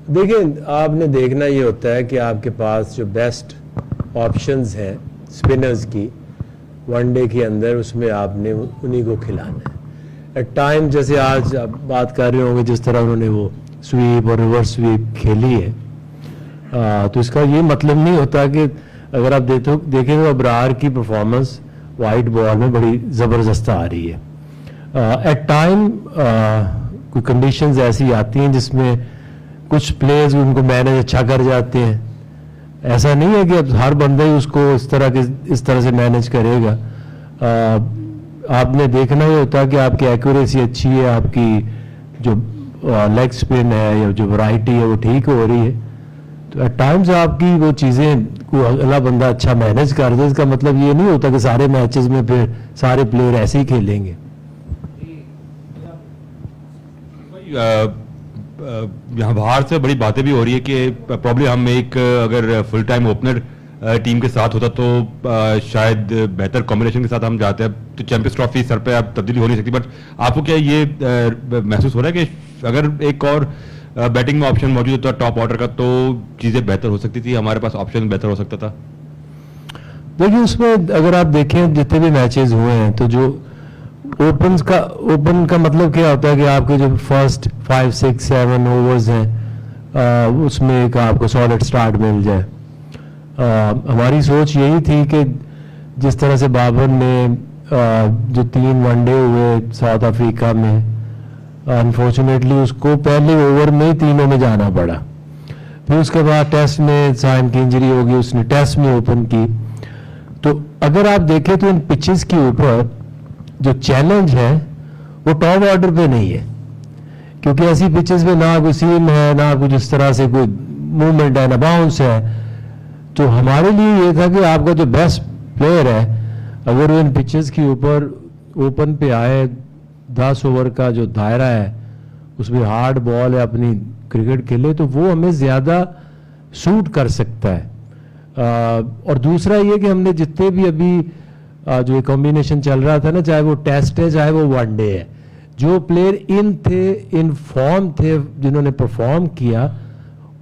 देखिए, आपने देखना ये होता है कि आपके पास जो बेस्ट ऑप्शंस हैं स्पिनर्स की वनडे के अंदर, उसमें आपने उन्हीं को खिलाना है। एट टाइम जैसे आज आप बात कर रहे होंगे जिस तरह उन्होंने वो स्वीप और रिवर्स स्वीप खेली है, तो इसका ये मतलब नहीं होता कि अगर आप देखें तो अबरार की परफॉर्मेंस वाइट बॉल में बड़ी ज़बरदस्त आ रही है। एट टाइम कोई कंडीशंस ऐसी आती हैं जिसमें कुछ प्लेयर्स उनको मैनेज अच्छा कर जाते हैं। ऐसा नहीं है कि अब हर बंदा ही उसको इस तरह से मैनेज करेगा। आपने देखना ही होता है कि आपकी एक्यूरेसी अच्छी है, आपकी जो लेग स्पिन है या जो वैरायटी है वो ठीक हो रही है, तो एट टाइम्स आपकी वो चीज़ें को अगला बंदा अच्छा मैनेज कर दे। इसका मतलब ये नहीं होता कि सारे मैचेस में फिर सारे प्लेयर ऐसे ही खेलेंगे। यहाँ बाहर से बड़ी बातें भी हो रही है कि प्रॉब्लम हम एक अगर फुल टाइम ओपनर टीम के साथ होता तो शायद बेहतर कॉम्बिनेशन के साथ हम जाते हैं तो चैंपियंस ट्रॉफी सर पे अब तब्दीली हो नहीं सकती। बट आपको क्या ये महसूस हो रहा है कि अगर एक और बैटिंग में ऑप्शन मौजूद होता टॉप ऑर्डर का तो चीज़ें बेहतर हो सकती थी, हमारे पास ऑप्शन बेहतर हो सकता था? देखिए, उसमें अगर आप देखें जितने भी मैचेस हुए हैं तो जो ओपन का मतलब क्या होता है कि आपके जो फर्स्ट 5, 6, 7 ओवर्स हैं उसमें एक आपको सॉलिड स्टार्ट मिल जाए। हमारी सोच यही थी कि जिस तरह से बाबर ने जो 3 वनडे हुए साउथ अफ्रीका में, अनफॉर्चुनेटली उसको पहले ओवर में ही तीनों में जाना पड़ा। फिर उसके बाद टेस्ट में साइम की इंजरी होगी, उसने टेस्ट में ओपन की। तो अगर आप देखें तो इन पिचेस के ऊपर जो चैलेंज है वो टॉप ऑर्डर पे नहीं है, क्योंकि ऐसी पिचेस पे ना कोई सीम है, ना कुछ इस तरह से कोई मूवमेंट है, ना बाउंस है। तो हमारे लिए ये था कि आपका जो बेस्ट प्लेयर है अगर वो इन पिचेस के ऊपर ओपन पे आए, 10 ओवर का जो दायरा है उसमें हार्ड बॉल है, अपनी क्रिकेट खेले, तो वो हमें ज़्यादा सूट कर सकता है। और दूसरा ये कि हमने जितने भी अभी जो ये कॉम्बिनेशन चल रहा था ना, चाहे वो टेस्ट है चाहे वो वनडे है, जो प्लेयर इन फॉर्म थे जिन्होंने परफॉर्म किया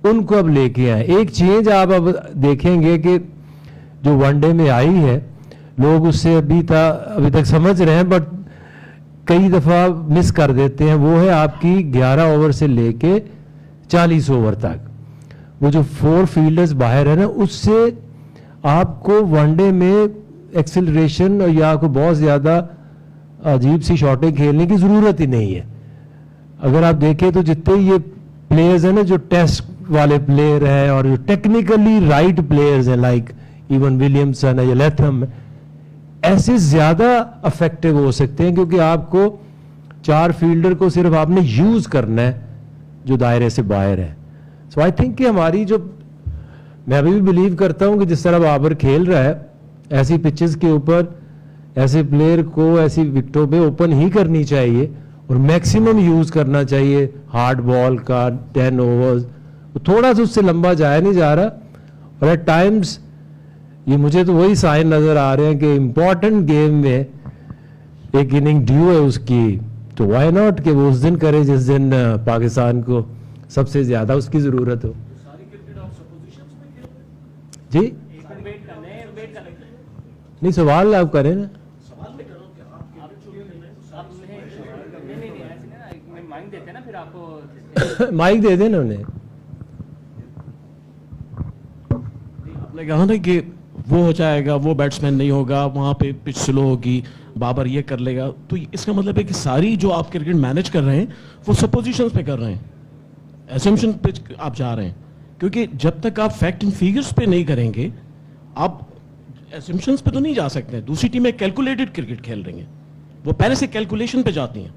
उनको अब लेके आए। एक चेंज आप अब देखेंगे कि जो वनडे में आई है, लोग उससे अभी तक समझ रहे हैं बट कई दफ़ा मिस कर देते हैं, वो है आपकी 11 ओवर से लेके 40 ओवर तक। वो जो 4 फील्डर्स बाहर है ना, उससे आपको वनडे में एक्सेलरेशन या कोई बहुत ज़्यादा अजीब सी शॉटें खेलने की ज़रूरत ही नहीं है। अगर आप देखें तो जितने ये प्लेयर्स हैं ना, जो टेस्ट वाले प्लेयर हैं और जो टेक्निकली राइट प्लेयर्स हैं लाइक इवन विलियमसन है या लैथम, ऐसे ज़्यादा अफेक्टिव हो सकते हैं, क्योंकि आपको 4 फील्डर को सिर्फ आपने यूज़ करना है जो दायरे से बाहर है। सो आई थिंक कि हमारी जो, मैं अभी भी बिलीव करता हूं कि जिस तरह बाबर खेल रहा है, ऐसी पिचेस के ऊपर ऐसे प्लेयर को ऐसी विकेटों पे ओपन ही करनी चाहिए और मैक्सिमम यूज करना चाहिए हार्ड बॉल का। 10 ओवर्स थोड़ा सा उससे लंबा जाया नहीं जा रहा, और एट टाइम्स ये मुझे तो वही साइन नजर आ रहे हैं कि इंपॉर्टेंट गेम में एक इनिंग ड्यू है उसकी, तो व्हाई नॉट कि वो उस दिन करे जिस दिन पाकिस्तान को सबसे ज्यादा उसकी जरूरत हो। जी नहीं, सवाल आप करें ना। माइक दे देना उन्हें। आपने कहा ना कि वो हो जाएगा, वो बैट्समैन नहीं होगा, वहां पे पिच स्लो होगी, बाबर ये कर लेगा, तो इसका मतलब है कि सारी जो आप क्रिकेट मैनेज कर रहे हैं वो सपोजिशंस पे कर रहे हैं, एसम्पशन पे आप जा रहे हैं। क्योंकि जब तक आप फैक्ट एंड फिगर्स पे नहीं करेंगे आप एसम्पशंस पे तो नहीं जा सकते। दूसरी टीमें कैलकुलेटेड क्रिकेट खेल रही हैं, वो पहले से कैलकुलेशन पे जाती हैं।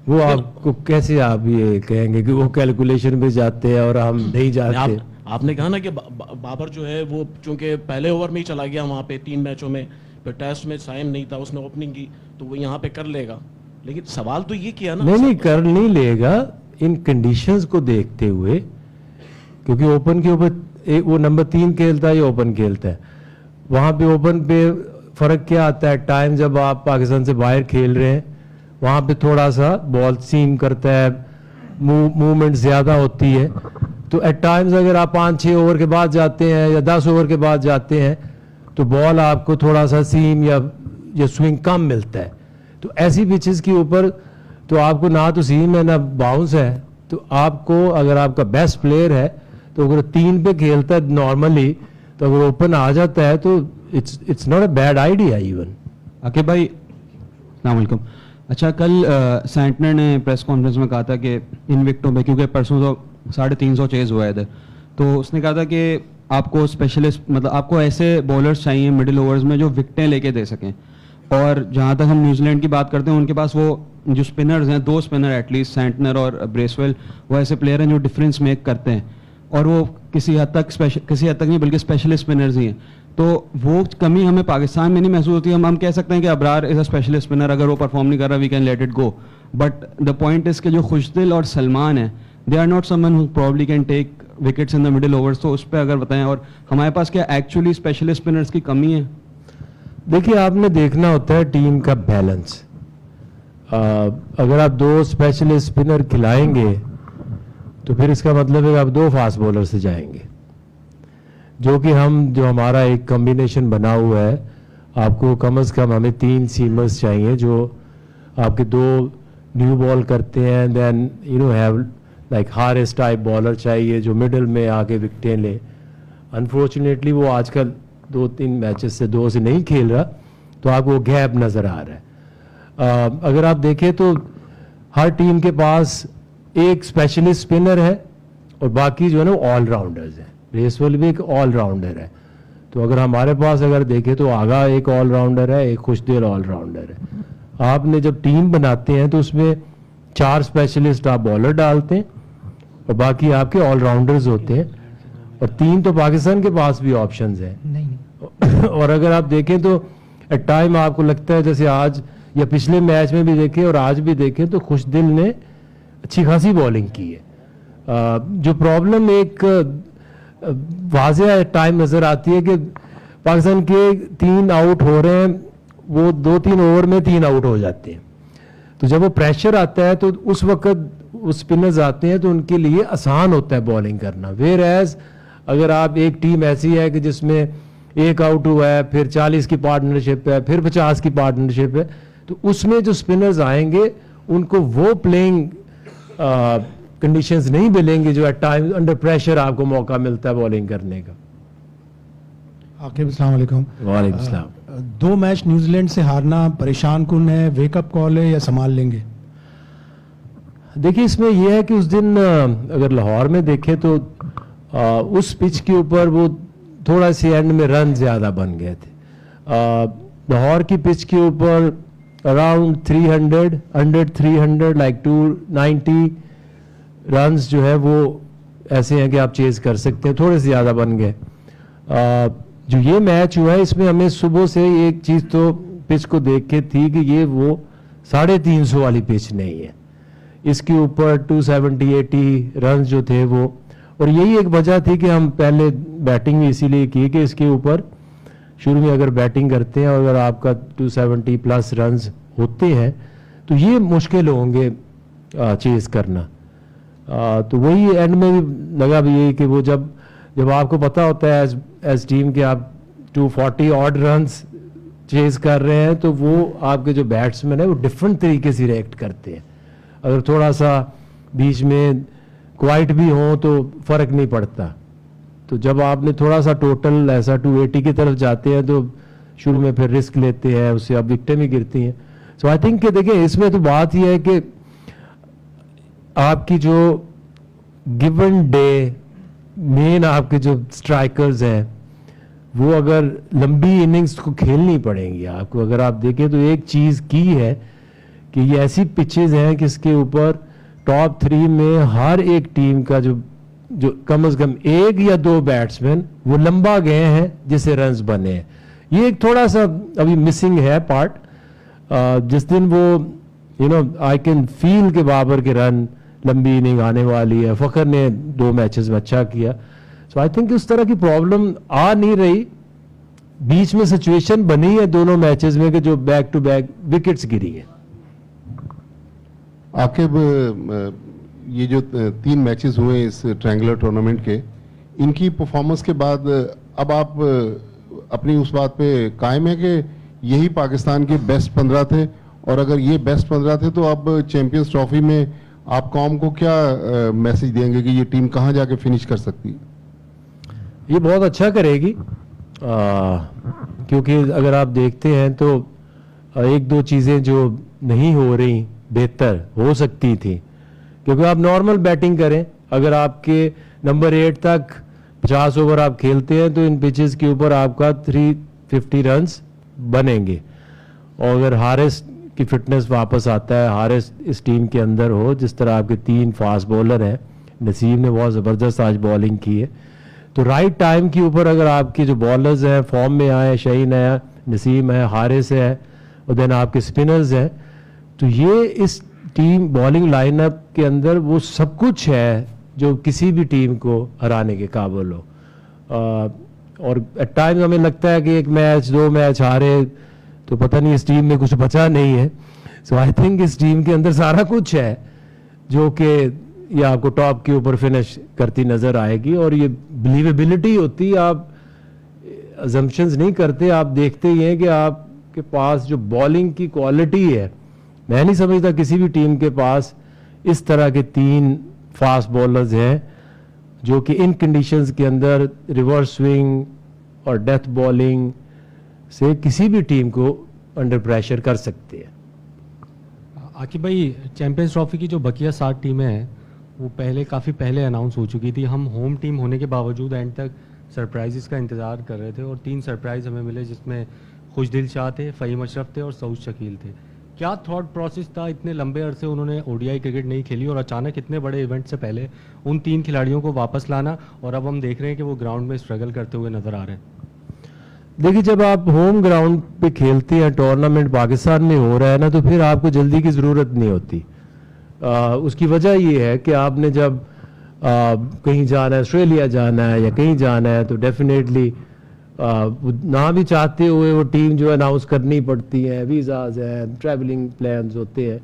वो आपको कैसे आप ये कहेंगे कि वो कैलकुलेशन पे जाते हैं और हम नहीं जाते? आपने कहा ना कि बाबर जो है वो चूंकि पहले ओवर में ही चला गया वहां पे 3 मैचों में, फिर टेस्ट में साइम नहीं था, उसने ओपनिंग की, तो वो यहाँ पे कर लेगा। लेकिन सवाल तो ये किया ना, नहीं कर नहीं लेगा इन कंडीशंस को देखते हुए, क्योंकि ओपन के ऊपर वो नंबर 3 खेलता है या ओपन खेलता है, वहां पे ओपन पे फर्क क्या आता है? टाइम जब आप पाकिस्तान से बाहर खेल रहे हैं वहां पे थोड़ा सा बॉल सीम करता है, मूवमेंट ज्यादा होती है, तो एट टाइम्स अगर आप 5-6 ओवर के बाद जाते हैं या 10 ओवर के बाद जाते हैं तो बॉल आपको थोड़ा सा सीम या स्विंग कम मिलता है। तो ऐसी पिचेस के ऊपर तो आपको ना तो सीम है ना बाउंस है, तो आपको अगर आपका बेस्ट प्लेयर है तो अगर 3 पे खेलता है नॉर्मली, तो अगर ओपन आ जाता है तो it's not a bad idea even. Aqib भाई अस्सलाम वालेकुम। अच्छा, कल सैंटनर ने प्रेस कॉन्फ्रेंस में कहा था कि इनविक्टो में, क्योंकि परसों तो 350 चेज हुआ है इधर, तो उसने कहा था कि आपको स्पेशलिस्ट, मतलब आपको ऐसे बॉलर्स चाहिए मिडिल ओवर्स में जो विकटें लेके दे सकें। और जहाँ तक हम न्यूजीलैंड की बात करते हैं, उनके पास वो जो स्पिनर्स हैं, 2 स्पिनर एटलीस्ट, सैंटनर और ब्रेसवेल, वो ऐसे प्लेयर हैं जो डिफरेंस मेक करते हैं, और वो किसी हद तक नहीं बल्कि स्पेशलिस्ट स्पिनर्स ही हैं। तो वो कमी हमें पाकिस्तान में नहीं महसूस होती। हम कह सकते हैं कि Abrar is a specialist spinner, अगर वो परफॉर्म नहीं कर रहा we can let it go, but the point is कि जो खुशदिल और सलमान है, they are not someone who probably can take wickets in the middle overs. तो उस पर अगर बताएं, और हमारे पास क्या एक्चुअली स्पेशलिस्ट स्पिनर्स की कमी है? देखिए, आपने देखना होता है टीम का बैलेंस। अगर आप 2 स्पेशलिस्ट स्पिनर खिलाएंगे तो फिर इसका मतलब है कि आप 2 फास्ट बॉलर से जाएंगे, जो हमारा एक कॉम्बिनेशन बना हुआ है। आपको कम से कम हमें 3 सीमर्स चाहिए जो आपके 2 न्यू बॉल करते हैं, then have like Haris type bowler चाहिए जो मिडिल में आके विकटें ले। अनफॉर्चुनेटली वो आजकल 2-3 मैचेस से 2 से नहीं खेल रहा, तो आपको वो गैप नज़र आ रहा है। अगर आप देखें तो हर टीम के पास एक स्पेशलिस्ट स्पिनर है और बाकी जो है ना ऑलराउंडर्स हैं। ब्रेसवेल भी एक ऑलराउंडर है, तो अगर हमारे पास अगर देखें तो आगा एक ऑलराउंडर है, एक खुशदिल ऑलराउंडर है। आपने जब टीम बनाते हैं तो उसमें 4 स्पेशलिस्ट आप बॉलर डालते हैं और बाकी आपके ऑलराउंडर्स होते हैं, और 3 तो पाकिस्तान के पास भी ऑप्शंस हैं। और अगर आप देखें तो एट टाइम आपको लगता है जैसे आज या पिछले मैच में भी देखें और आज भी देखें तो खुशदिल ने अच्छी खासी बॉलिंग की है। जो प्रॉब्लम एक वाज़ेह टाइम नज़र आती है कि पाकिस्तान के 3 आउट हो रहे हैं, वो 2-3 ओवर में 3 आउट हो जाते हैं। तो जब वो प्रेशर आता है तो उस वक्त उस स्पिनर्स आते हैं तो उनके लिए आसान होता है बॉलिंग करना। वेयर एज अगर आप एक टीम ऐसी है कि जिसमें 1 आउट हुआ है, फिर 40 की पार्टनरशिप है, फिर 50 की पार्टनरशिप है, तो उसमें जो स्पिनर्स आएंगे उनको वो प्लेइंग कंडीशंस नहीं मिलेंगे जो एट टाइम अंडर प्रेशर आपको मौका मिलता है बॉलिंग करने का। आकिब अस्सलाम वालेकुम। वालेकुम सलाम। 2 मैच न्यूजीलैंड से हारना परेशान कुन है, वेकअप कॉल है या संभाल लेंगे? देखिए, इसमें यह है कि उस दिन अगर लाहौर में देखें तो उस पिच के ऊपर वो थोड़ा सी एंड में रन ज़्यादा बन गए थे। लाहौर की पिच के ऊपर अराउंड 300 अंडर 300 लाइक 290 रन्स जो है वो ऐसे हैं कि आप चेज कर सकते हैं, थोड़े से ज़्यादा बन गए। जो ये मैच हुआ है इसमें हमें सुबह से एक चीज़ तो पिच को देख के थी कि ये वो 350 वाली पिच नहीं है। इसके ऊपर 270-80 रन जो थे वो, और यही एक वजह थी कि हम पहले बैटिंग भी इसीलिए की कि इसके ऊपर शुरू में अगर बैटिंग करते हैं और अगर आपका 270 प्लस रन्स होते हैं तो ये मुश्किल होंगे चेज करना। तो वही एंड में भी लगा भी यही कि वो जब आपको पता होता है एज टीम कि आप 240 ऑड रन्स चेज कर रहे हैं तो वो आपके जो बैट्समैन है वो डिफरेंट तरीके से रिएक्ट करते हैं। अगर थोड़ा सा बीच में क्वाइट भी हो तो फर्क नहीं पड़ता, तो जब आपने थोड़ा सा टोटल ऐसा 280 की तरफ जाते हैं तो शुरू में फिर रिस्क लेते हैं, उससे अब विकेटें भी गिरती हैं। सो आई थिंक कि देखिए इसमें तो बात यह है कि आपकी जो गिवन डे मेन आपके जो स्ट्राइकर्स हैं वो अगर लंबी इनिंग्स को खेलनी पड़ेंगी आपको। अगर आप देखें तो एक चीज़ की है कि ये ऐसी पिचेस हैं कि इसके ऊपर टॉप 3 में हर एक टीम का जो कम से कम 1 या 2 बैट्समैन वो लंबा गए हैं जिससे रन्स बने हैं। ये एक थोड़ा सा अभी मिसिंग है पार्ट। जिस दिन वो आई कैन फील के बाबर के रन लंबी इनिंग आने वाली है, फ़खर ने 2 मैचेस में अच्छा किया। सो आई थिंक उस तरह की प्रॉब्लम आ नहीं रही। बीच में सिचुएशन बनी है दोनों मैचेस में कि जो बैक टू बैक विकेट्स गिरी है। आकिब, ये जो 3 मैचेस हुए इस ट्रायंगुलर टूर्नामेंट के, इनकी परफॉर्मेंस के बाद अब आप अपनी उस बात पे कायम है कि यही पाकिस्तान के बेस्ट 15 थे, और अगर ये बेस्ट 15 थे तो अब चैंपियंस ट्रॉफी में आप कौम को क्या मैसेज देंगे कि ये टीम कहाँ जाके फिनिश कर सकती है? ये बहुत अच्छा करेगी, क्योंकि अगर आप देखते हैं तो एक दो चीज़ें जो नहीं हो रही बेहतर हो सकती थी, क्योंकि आप नॉर्मल बैटिंग करें, अगर आपके नंबर 8 तक 50 ओवर आप खेलते हैं तो इन पिचेस के ऊपर आपका 350 रन्स बनेंगे। और अगर हारिस की फिटनेस वापस आता है, हारिस इस टीम के अंदर हो, जिस तरह आपके 3 फास्ट बॉलर हैं, नसीम ने बहुत ज़बरदस्त आज बॉलिंग की है, तो राइट टाइम के ऊपर अगर आपके जो बॉलर्स हैं फॉर्म में आए, शहीन है, नसीम है, हारिस है, और देन आपके स्पिनर्स हैं, तो ये इस टीम बॉलिंग लाइनअप के अंदर वो सब कुछ है जो किसी भी टीम को हराने के काबिल हो। और एट टाइम्स हमें लगता है कि एक मैच 2 मैच हारे तो पता नहीं इस टीम में कुछ बचा नहीं है। सो आई थिंक इस टीम के अंदर सारा कुछ है जो कि ये आपको टॉप के ऊपर फिनिश करती नजर आएगी, और ये बिलीवेबिलिटी होती है, आप अजम्पशंस नहीं करते, आप देखते ही हैं कि आपके पास जो बॉलिंग की क्वालिटी है, मैं नहीं समझता किसी भी टीम के पास इस तरह के 3 फास्ट बॉलर्स हैं जो कि इन कंडीशंस के अंदर रिवर्स स्विंग और डेथ बॉलिंग से किसी भी टीम को अंडर प्रेशर कर सकते हैं। आकिब भाई, चैंपियंस ट्रॉफी की जो बकिया 7 टीमें हैं वो काफ़ी पहले अनाउंस हो चुकी थी। हम होम टीम होने के बावजूद एंड तक सरप्राइजेस का इंतज़ार कर रहे थे, और 3 सरप्राइज हमें मिले, जिसमें खुशदिल शाह थे, फ़हीम अशरफ थे और सऊद शकील थे। क्या थॉट प्रोसेस था? इतने लंबे अरसे उन्होंने ओडीआई क्रिकेट नहीं खेली और अचानक इतने बड़े इवेंट से पहले उन 3 खिलाड़ियों को वापस लाना, और अब हम देख रहे हैं कि वो ग्राउंड में स्ट्रगल करते हुए नजर आ रहे हैं। देखिए, जब आप होम ग्राउंड पे खेलते हैं, टूर्नामेंट पाकिस्तान में हो रहा है ना, तो फिर आपको जल्दी की ज़रूरत नहीं होती। उसकी वजह ये है कि आपने जब कहीं जाना है, ऑस्ट्रेलिया जाना है या कहीं जाना है, तो डेफिनेटली ना भी चाहते हुए वो टीम जो अनाउंस करनी पड़ती है, वीज़ाज हैं, ट्रैवलिंग प्लान्स होते हैं।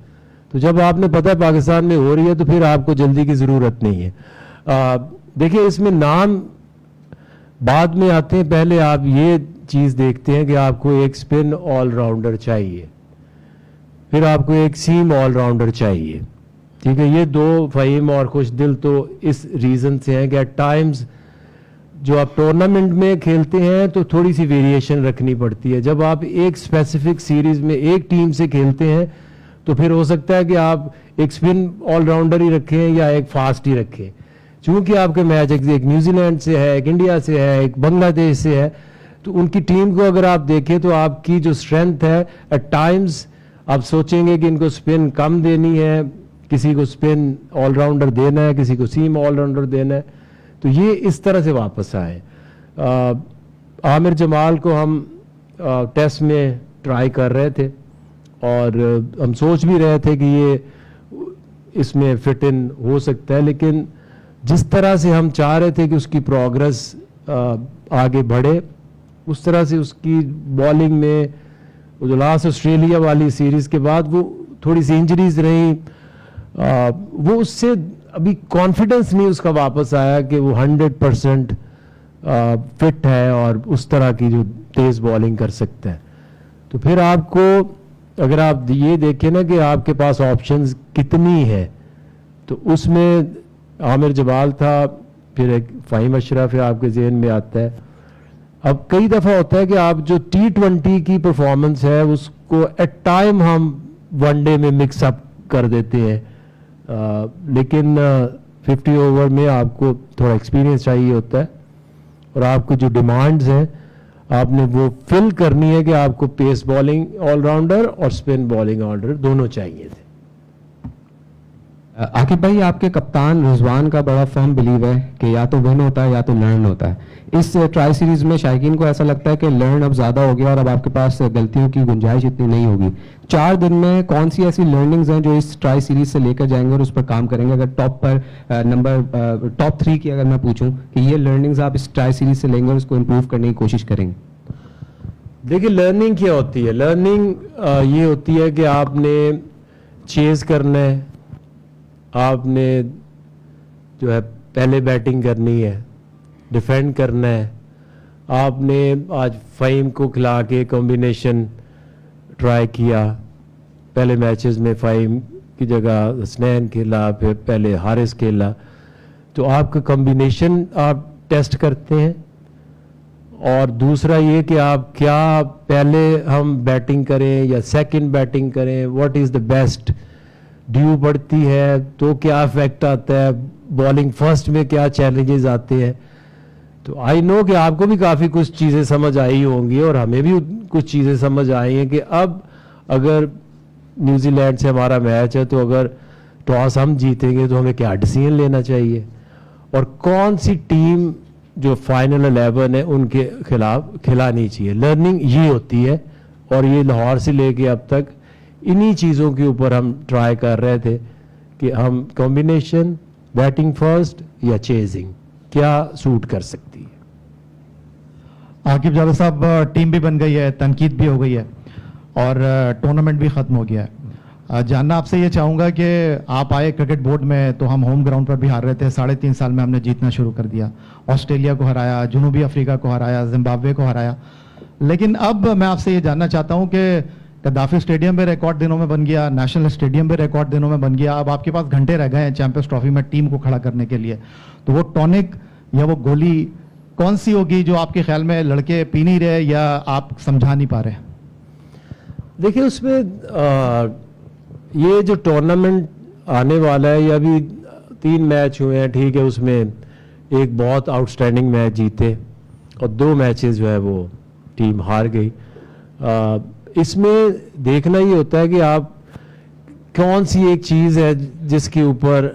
तो जब आपने पता है पाकिस्तान में हो रही है तो फिर आपको जल्दी की ज़रूरत नहीं है। देखिए, इसमें नाम बाद में आते हैं, पहले आप ये चीज़ देखते हैं कि आपको एक स्पिन ऑलराउंडर चाहिए, फिर आपको एक सीम ऑलराउंडर चाहिए। ठीक है, ये 2 फ़हीम और खुशदिल तो इस रीज़न से हैं कि एट टाइम्स जो आप टूर्नामेंट में खेलते हैं तो थोड़ी सी वेरिएशन रखनी पड़ती है। जब आप एक स्पेसिफिक सीरीज में एक टीम से खेलते हैं तो फिर हो सकता है कि आप एक स्पिन ऑलराउंडर ही रखें या एक फास्ट ही रखें। चूंकि आपके मैच एक न्यूजीलैंड से है, एक इंडिया से है, एक बांग्लादेश से है, तो उनकी टीम को अगर आप देखें तो आपकी जो स्ट्रेंथ है, एट टाइम्स आप सोचेंगे कि इनको स्पिन कम देनी है, किसी को स्पिन ऑलराउंडर देना है, किसी को सीम ऑलराउंडर देना है, तो ये इस तरह से वापस आए। आमिर जमाल को हम टेस्ट में ट्राई कर रहे थे और हम सोच भी रहे थे कि ये इसमें फिट इन हो सकता है, लेकिन जिस तरह से हम चाह रहे थे कि उसकी प्रोग्रेस आगे बढ़े, उस तरह से उसकी बॉलिंग में वो जो लास्ट ऑस्ट्रेलिया वाली सीरीज के बाद वो थोड़ी सी इंजरीज रही, वो उससे अभी कॉन्फिडेंस नहीं उसका वापस आया कि वो 100% फिट है और उस तरह की जो तेज बॉलिंग कर सकता है। तो फिर आपको अगर आप ये देखें ना कि आपके पास ऑप्शंस कितनी है, तो उसमें आमिर जमाल था, फिर एक फ़हीम अशरफ है आपके जहन में आता है। अब कई दफ़ा होता है कि आप जो T20 की परफॉर्मेंस है उसको एट टाइम हम वनडे में मिक्सअप कर देते हैं, लेकिन 50 ओवर में आपको थोड़ा एक्सपीरियंस चाहिए होता है और आपको जो डिमांड्स हैं आपने वो फिल करनी है कि आपको पेस बॉलिंग ऑलराउंडर और स्पिन बॉलिंग ऑलराउंडर दोनों चाहिए थे। आकिब भाई, आपके कप्तान रिजवान का बड़ा फर्म बिलीव है कि या तो विन होता है या तो लर्न होता है। इस ट्राई सीरीज में शायकीन को ऐसा लगता है कि लर्न अब ज्यादा हो गया और अब आपके पास गलतियों की गुंजाइश इतनी नहीं होगी। 4 दिन में कौन सी ऐसी लर्निंग्स हैं जो इस ट्राई सीरीज से लेकर जाएंगे और उस पर काम करेंगे? अगर टॉप 3 की अगर मैं पूछूं कि ये लर्निंग्स आप इस ट्राई सीरीज से लेंगे और उसको इम्प्रूव करने की कोशिश करेंगे। देखिए, लर्निंग क्या होती है? लर्निंग ये होती है कि आपने चेज करना है, आपने जो है पहले बैटिंग करनी है, डिफेंड करना है। आपने आज फ़हीम को खिला के कॉम्बिनेशन ट्राई किया, पहले मैचेस में फ़हीम की जगह हसनैन खेला, फिर पहले हारिस खेला, तो आपका कॉम्बिनेशन आप टेस्ट करते हैं। और दूसरा ये कि आप क्या पहले हम बैटिंग करें या सेकंड बैटिंग करें, what is the best, due पड़ती है तो क्या इफेक्ट आता है, बॉलिंग फर्स्ट में क्या चैलेंजेस आते हैं। तो आई नो कि आपको भी काफ़ी कुछ चीज़ें समझ आई होंगी और हमें भी कुछ चीज़ें समझ आई हैं कि अब अगर न्यूजीलैंड से हमारा मैच है तो अगर टॉस हम जीतेंगे तो हमें क्या डिसीजन लेना चाहिए और कौन सी टीम जो फाइनल 11 है उनके खिलाफ खिलानी चाहिए। लर्निंग ये होती है और ये लाहौर से लेके अब तक इन्हीं चीज़ों के ऊपर हम ट्राई कर रहे थे कि हम कॉम्बिनेशन, बैटिंग फर्स्ट या चेजिंग क्या सूट कर सकती है। आकिब जावेद साहब, टीम भी बन गई है, तनकीद भी हो गई है और टूर्नामेंट भी ख़त्म हो गया है। जानना आपसे ये चाहूँगा कि आप आए क्रिकेट बोर्ड में तो हम होम ग्राउंड पर भी हार रहे थे, 3.5 साल में हमने जीतना शुरू कर दिया, ऑस्ट्रेलिया को हराया, जनूबी अफ्रीका को हराया, जिम्बाब्वे को हराया। लेकिन अब मैं आपसे ये जानना चाहता हूँ कि गद्दाफी स्टेडियम भी रिकॉर्ड दिनों में बन गया, नेशनल स्टेडियम भी रिकॉर्ड दिनों में बन गया, अब आपके पास घंटे रह गए हैं चैंपियंस ट्रॉफी में टीम को खड़ा करने के लिए। तो वो टॉनिक या वो गोली कौन सी होगी जो आपके ख्याल में लड़के पी नहीं रहे या आप समझा नहीं पा रहे? देखिए उसमें ये जो टूर्नामेंट आने वाला है, या अभी 3 मैच हुए हैं, ठीक है, उसमें एक बहुत आउटस्टैंडिंग मैच जीते और 2 मैचेस जो है वो टीम हार गई। इसमें देखना ये होता है कि आप कौन सी एक चीज़ है जिसके ऊपर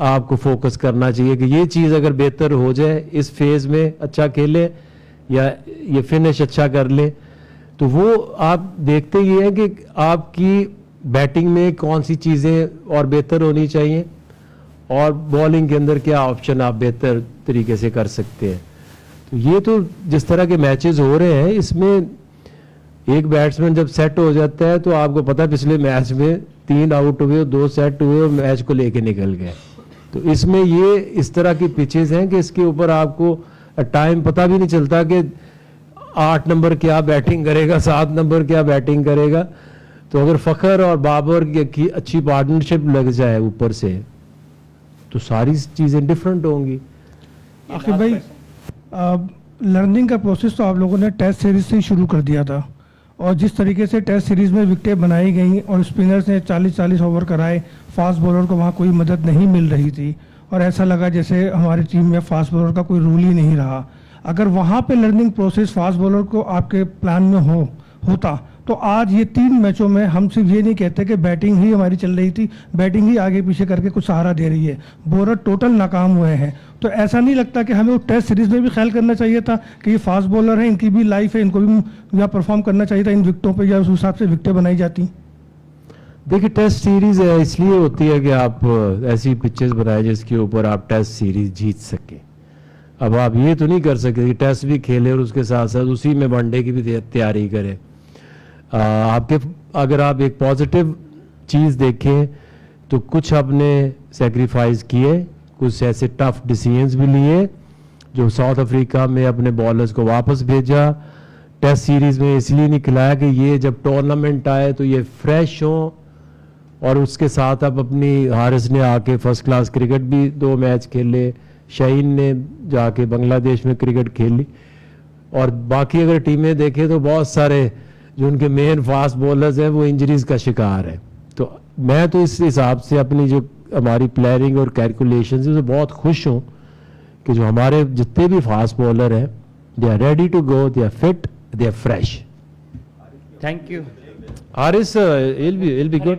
आपको फोकस करना चाहिए कि ये चीज़ अगर बेहतर हो जाए, इस फेज़ में अच्छा खेले या ये फिनिश अच्छा कर ले, तो वो आप देखते ये है कि आपकी बैटिंग में कौन सी चीज़ें और बेहतर होनी चाहिए और बॉलिंग के अंदर क्या ऑप्शन आप बेहतर तरीके से कर सकते हैं। तो ये तो जिस तरह के मैचेस हो रहे हैं, इसमें एक बैट्समैन जब सेट हो जाता है तो आपको पता है पिछले मैच में 3 आउट हुए, 2 सेट हुए और मैच को लेके निकल गए। तो इसमें ये इस तरह की पिचेस हैं कि इसके ऊपर आपको टाइम पता भी नहीं चलता कि 8 नंबर क्या बैटिंग करेगा, 7 नंबर क्या बैटिंग करेगा। तो अगर फ़खर और बाबर की अच्छी पार्टनरशिप लग जाए ऊपर से तो सारी चीज़ें डिफरेंट होंगी। आखिर भाई, लर्निंग का प्रोसेस तो आप लोगों ने टेस्ट सीरीज से ही शुरू कर दिया था और जिस तरीके से टेस्ट सीरीज में विकेटें बनाई गई और स्पिनर्स ने 40-40 ओवर कराए, फास्ट बॉलर को वहाँ कोई मदद नहीं मिल रही थी और ऐसा लगा जैसे हमारी टीम में फास्ट बॉलर का कोई रूल ही नहीं रहा। अगर वहाँ पे लर्निंग प्रोसेस फास्ट बॉलर को आपके प्लान में होता तो आज ये 3 मैचों में हम सिर्फ ये नहीं कहते कि बैटिंग ही हमारी चल रही थी, बैटिंग ही आगे पीछे करके कुछ सहारा दे रही है, बॉलर टोटल नाकाम हुए हैं। तो ऐसा नहीं लगता कि हमें वो टेस्ट सीरीज में भी ख्याल करना चाहिए था कि ये फास्ट बॉलर हैं, इनकी भी लाइफ है, इनको भी यहाँ परफॉर्म करना चाहिए था इन विकेटों पर, या उस हिसाब से विकेटें बनाई जाती? देखिए टेस्ट सीरीज है इसलिए होती है कि आप ऐसी पिचेस बनाए जिसके ऊपर आप टेस्ट सीरीज जीत सकें। अब आप ये तो नहीं कर सकते कि टेस्ट भी खेले और उसके साथ साथ उसी में वनडे की भी तैयारी करें। आपके अगर आप एक पॉजिटिव चीज़ देखें तो कुछ आपने सेक्रीफाइस किए, कुछ ऐसे टफ डिसीजंस भी लिए जो साउथ अफ्रीका में अपने बॉलर्स को वापस भेजा, टेस्ट सीरीज में इसलिए नहीं खिलाया कि ये जब टूर्नामेंट आए तो ये फ्रेश हो और उसके साथ अब अपनी हारिस ने आके फर्स्ट क्लास क्रिकेट भी 2 मैच खेले, शाहीन ने जाके बांग्लादेश में क्रिकेट खेली और बाकी अगर टीमें देखें तो बहुत सारे जो उनके मेन फास्ट बॉलर्स हैं वो इंजरीज का शिकार है। तो मैं तो इस हिसाब से अपनी जो हमारी प्लानिंग और कैलकुलेशन से बहुत खुश हूँ कि जो हमारे जितने भी फास्ट बॉलर हैं they are ready to go, they are fit, they are fresh. Thank you. Haris, he'll be good.